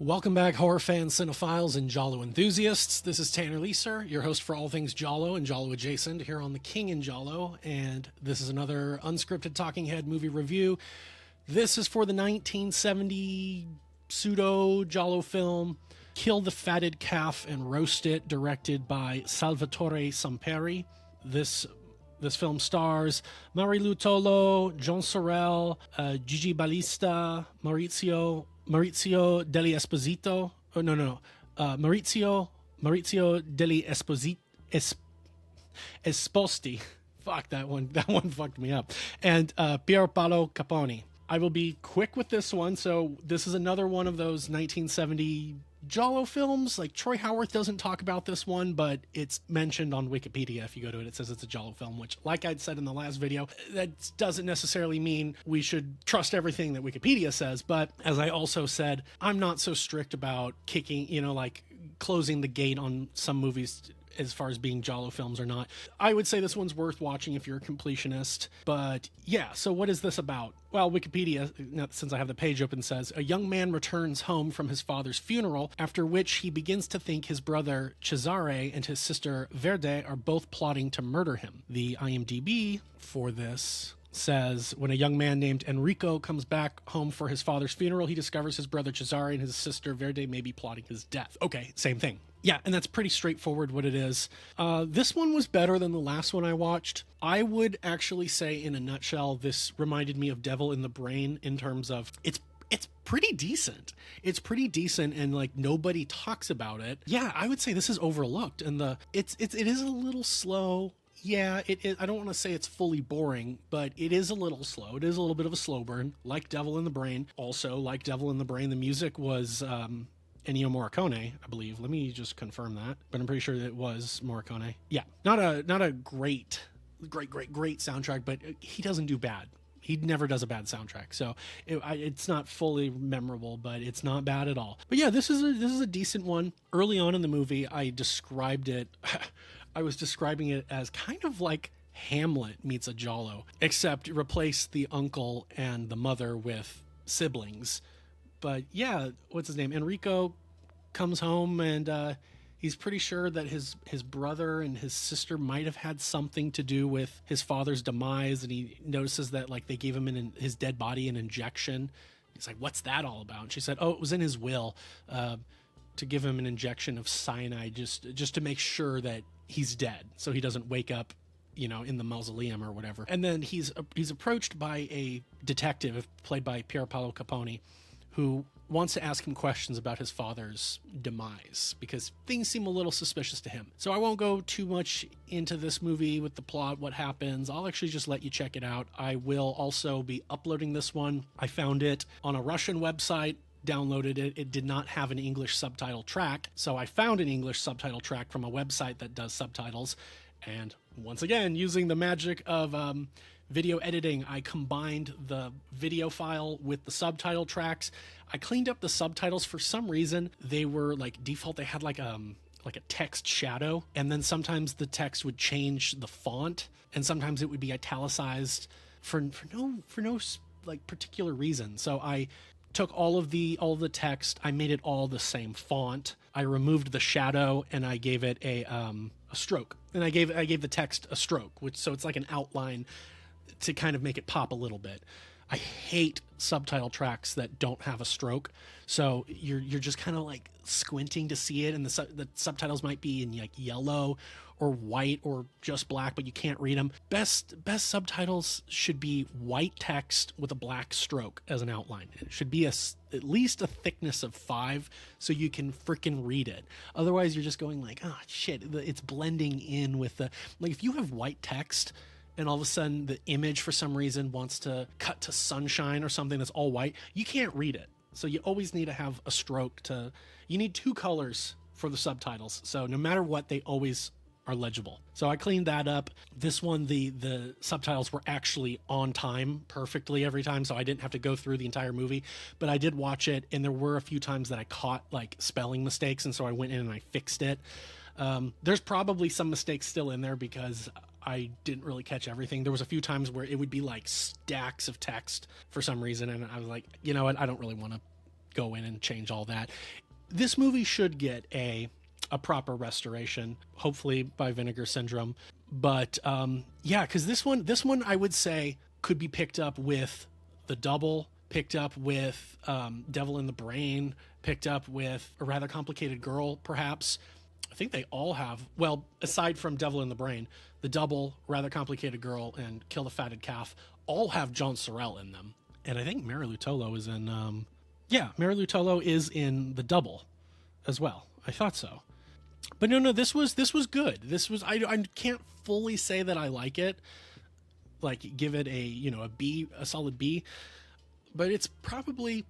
Welcome back, horror fans, cinephiles, and Giallo enthusiasts. This is Tanner Leeser, your host for all things Giallo and Giallo adjacent here on The King in Giallo, and this is another unscripted talking head movie review. This is for the 1970 pseudo Giallo film Kill the Fatted Calf and Roast It, directed by Salvatore Samperi. This film stars Marilù, Tolo, John Sorel, Gigi Ballista, Maurizio Degli Esposito. Oh, no. Maurizio Degli Esposti. Fuck, that one fucked me up. And Pier Paolo Capponi. I will be quick with this one. So this is another one of those 1970 Giallo films. Like, Troy Howarth doesn't talk about this one, but it's mentioned on Wikipedia. If you go to it, it says it's a Giallo film, which, like I'd said in the last video, that doesn't necessarily mean we should trust everything that Wikipedia says. But as I also said, I'm not so strict about kicking, closing the gate on some movies as far as being Giallo films or not. I would say this one's worth watching if you're a completionist. But yeah, so what is this about? Well, Wikipedia, since I have the page open, says, a young man returns home from his father's funeral, after which he begins to think his brother Cesare and his sister Verde are both plotting to murder him. The IMDb for this says, when a young man named Enrico comes back home for his father's funeral, he discovers his brother Cesare and his sister Verde may be plotting his death. Okay, same thing. Yeah, and that's pretty straightforward what it is. This one was better than the last one I watched. I would actually say, in a nutshell, this reminded me of Devil in the Brain in terms of it's pretty decent. It's pretty decent, and like nobody talks about it. Yeah, I would say this is overlooked, and it is a little slow. Yeah, I don't want to say it's fully boring, but it is a little slow. It is a little bit of a slow burn, like Devil in the Brain. Also, like Devil in the Brain, the music was Ennio Morricone, I believe. Let me just confirm that, but I'm pretty sure that it was Morricone. Yeah, not a great soundtrack, but he doesn't do bad. He never does a bad soundtrack, so it's not fully memorable, but it's not bad at all. But yeah, this is a decent one. Early on in the movie, I was describing it as kind of like Hamlet meets a Giallo, except replace the uncle and the mother with siblings. But yeah, what's his name? Enrico comes home and he's pretty sure that his brother and his sister might have had something to do with his father's demise, and he notices that like they gave him his dead body an injection. He's like, "What's that all about?" And she said, "Oh, it was in his will to give him an injection of cyanide just to make sure that he's dead, so he doesn't wake up, in the mausoleum or whatever." And then he's approached by a detective played by Pier Paolo Capponi, who wants to ask him questions about his father's demise because things seem a little suspicious to him. So I won't go too much into this movie with the plot, what happens. I'll actually just let you check it out. I will also be uploading this one. I found it on a Russian website, downloaded it. It did not have an English subtitle track, so I found an English subtitle track from a website that does subtitles. And once again, using the magic of video editing, I combined the video file with the subtitle tracks. I cleaned up the subtitles. For some reason, they were like default. They had like a text shadow, and then sometimes the text would change the font, and sometimes it would be italicized for no like particular reason. So I took all of the text, I made it all the same font. I removed the shadow and I gave it a stroke. And I gave the text a stroke, so it's like an outline to kind of make it pop a little bit. I hate subtitle tracks that don't have a stroke. So you're just kind of like squinting to see it, and the subtitles might be in like yellow or white or just black, but you can't read them. Best subtitles should be white text with a black stroke as an outline. It should be at least a thickness of 5 so you can freaking read it. Otherwise, you're just going like, oh shit, it's blending in with the, like if you have white text and all of a sudden the image for some reason wants to cut to sunshine or something that's all white, you can't read it. So you always need to have a stroke you need 2 colors for the subtitles. So no matter what, they always are legible. So I cleaned that up. This one, the subtitles were actually on time perfectly every time, so I didn't have to go through the entire movie, but I did watch it, and there were a few times that I caught like spelling mistakes, and so I went in and I fixed it. There's probably some mistakes still in there because I didn't really catch everything. There was a few times where it would be like stacks of text for some reason, and I was like, you know what, I don't really want to go in and change all that. This movie should get a proper restoration, hopefully by Vinegar Syndrome. But yeah, because this one I would say could be picked up with The Double, picked up with Devil in the Brain, picked up with A Rather Complicated Girl, perhaps. I think they all have, well, aside from Devil in the Brain, The Double, Rather Complicated Girl, and Kill the Fatted Calf all have John Sorel in them. And I think Marilù Tolo is in, Marilù Tolo is in The Double as well. I thought so. But no, this was good. This was, I can't fully say that I like it, like give it a B, a solid B, but it's probably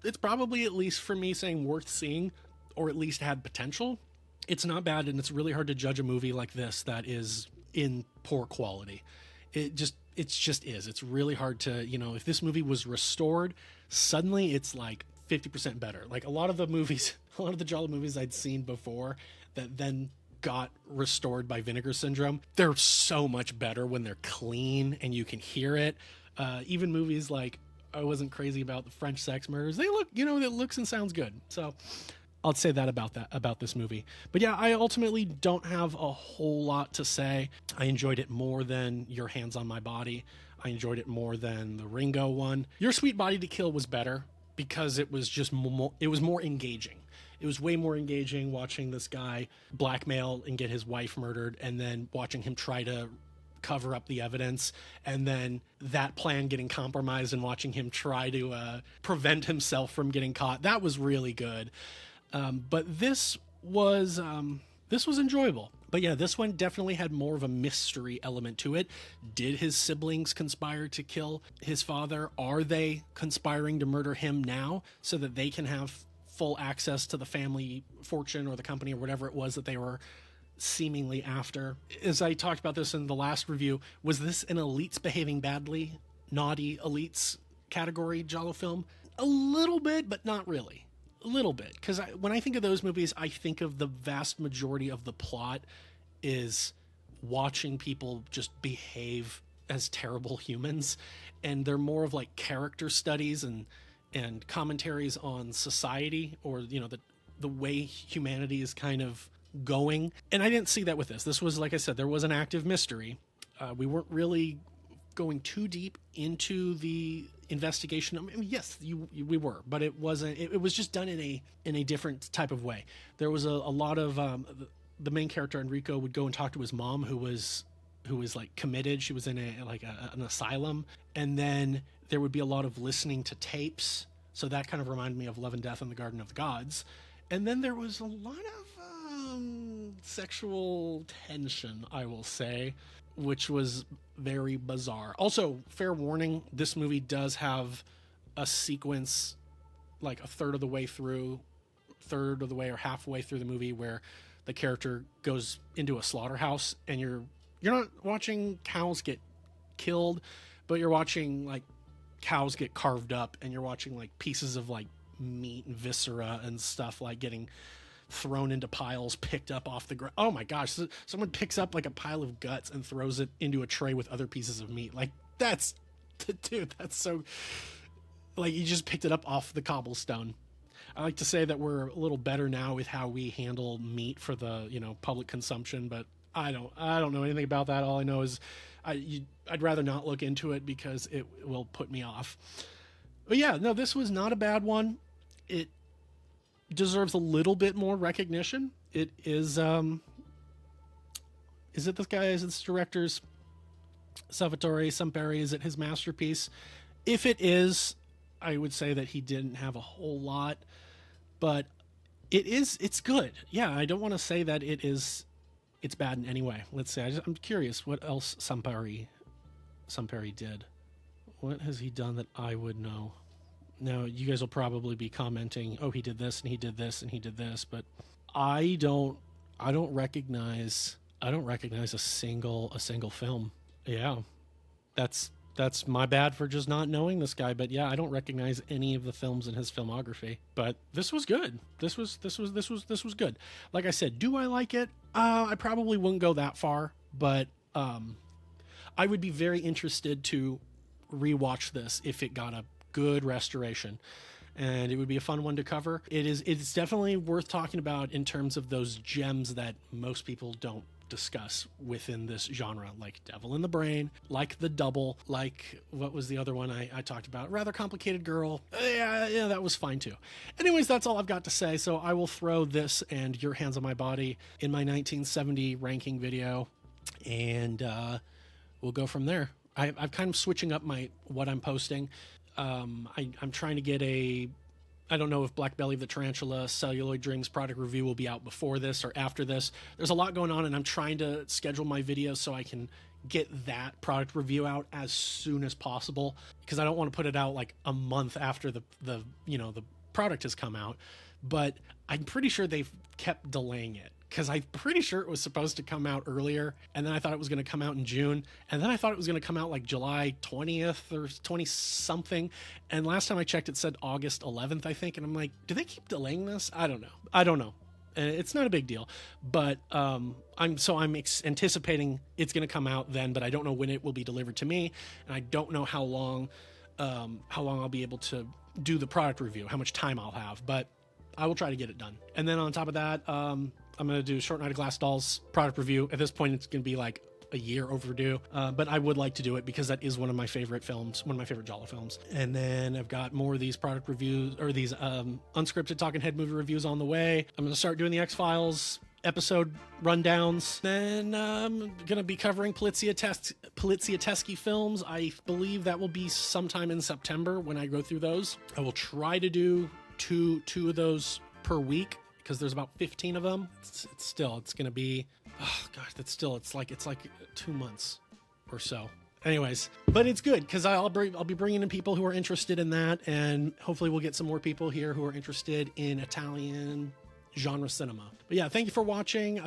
at least for me saying worth seeing, or at least had potential. It's not bad, and it's really hard to judge a movie like this that is in poor quality. It just is. It's really hard to, if this movie was restored, suddenly it's like 50% better. Like a lot of the Giallo movies I'd seen before that then got restored by Vinegar Syndrome, they're so much better when they're clean and you can hear it. Even movies like, I wasn't crazy about the French sex murders, they look, it looks and sounds good. So I'll say that about this movie. But yeah, I ultimately don't have a whole lot to say. I enjoyed it more than Your Hands on My Body. I enjoyed it more than the Ringo one. Your Sweet Body to Kill was better because it was just it was more engaging. It was way more engaging watching this guy blackmail and get his wife murdered, and then watching him try to cover up the evidence, and then that plan getting compromised and watching him try to prevent himself from getting caught. That was really good. But this was enjoyable. But yeah, this one definitely had more of a mystery element to it. Did his siblings conspire to kill his father? Are they conspiring to murder him now so that they can have full access to the family fortune or the company or whatever it was that they were seemingly after? As I talked about this in the last review, was this an elites behaving badly, naughty elites category Giallo film? A little bit, but not really. A little bit, because when I think of those movies, I think of the vast majority of the plot is watching people just behave as terrible humans, and they're more of like character studies and commentaries on society, or the way humanity is kind of going. And I didn't see that with this. This was, like I said, there was an active mystery. We weren't really going too deep into the investigation. I mean, yes, we were, but it wasn't. It was just done in a different type of way. There was a lot of the main character Enrico would go and talk to his mom, who was like committed. She was in an asylum, and then there would be a lot of listening to tapes. So that kind of reminded me of Love and Death in the Garden of the Gods. And then there was a lot of sexual tension, I will say, which was very bizarre. Also, fair warning, this movie does have a sequence like a third of the way or halfway through the movie where the character goes into a slaughterhouse, and you're not watching cows get killed, but you're watching like cows get carved up, and you're watching like pieces of like meat and viscera and stuff like getting thrown into piles, picked up off the ground. Oh my gosh, someone picks up like a pile of guts and throws it into a tray with other pieces of meat. Like that's so, like, you just picked it up off the cobblestone. I like to say that we're a little better now with how we handle meat for the public consumption, but I don't know anything about that. All I know is I'd rather not look into it because it will put me off. But yeah, no, this was not a bad one. It deserves a little bit more recognition. It is it this director's Salvatore Samperi? Is it his masterpiece? If it is, I would say that he didn't have a whole lot, but it's good. Yeah, I don't want to say that it's bad in any way. Let's say I'm curious what else Samperi did. What has he done that I would know? Now, you guys will probably be commenting, "Oh, he did this and he did this and he did this," but I don't recognize a single film. Yeah, that's my bad for just not knowing this guy. But yeah, I don't recognize any of the films in his filmography. But this was good. This was good. Like I said, do I like it? I probably wouldn't go that far, but I would be very interested to rewatch this if it got a good restoration. and it would be a fun one to cover. It's definitely worth talking about in terms of those gems that most people don't discuss within this genre, like Devil in the Brain, like The Double, like what was the other one I talked about? Rather Complicated Girl. Yeah, that was fine too. Anyways, that's all I've got to say. So I will throw this and Your Hands on My Body in my 1970 ranking video, and we'll go from there. I'm kind of switching up what I'm posting. I'm trying to get I don't know if Black Belly of the Tarantula Celluloid Dreams product review will be out before this or after this. There's a lot going on, and I'm trying to schedule my videos so I can get that product review out as soon as possible, because I don't want to put it out like a month after the product has come out. But I'm pretty sure they've kept delaying it, because I'm pretty sure it was supposed to come out earlier, and then I thought it was going to come out in June, and then I thought it was going to come out like July 20th or 20 something, and last time I checked it said August 11th, I think, and I'm like, do they keep delaying this? I don't know. And it's not a big deal, but I'm anticipating it's going to come out then, but I don't know when it will be delivered to me, and I don't know how long I'll be able to do the product review, how much time I'll have, but I will try to get it done. And then on top of that, I'm going to do Short Night of Glass Dolls product review. At this point, it's going to be like a year overdue, but I would like to do it because that is one of my favorite films, one of my favorite Giallo films. And then I've got more of these product reviews, or these unscripted talking head movie reviews on the way. I'm going to start doing the X-Files episode rundowns. Then I'm going to be covering Polizioteschi films. I believe that will be sometime in September when I go through those. I will try to do two of those per week, because there's about 15 of them. It's going to be, oh gosh, it's like 2 months or so. Anyways, but it's good because I'll be bringing in people who are interested in that, and hopefully we'll get some more people here who are interested in Italian genre cinema. But yeah, thank you for watching.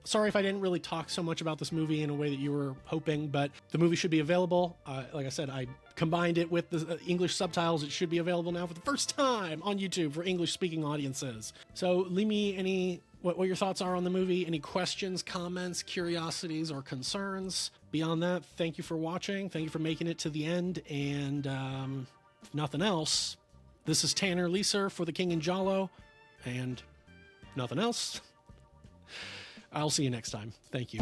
Sorry if I didn't really talk so much about this movie in a way that you were hoping, but the movie should be available. Like I said, I combined it with the English subtitles. It should be available now for the first time on YouTube for English-speaking audiences. So leave me what your thoughts are on the movie, any questions, comments, curiosities, or concerns. Beyond that, thank you for watching. Thank you for making it to the end. And if nothing else, this is Tanner Leeser for The King in Giallo, and nothing else. I'll see you next time. Thank you.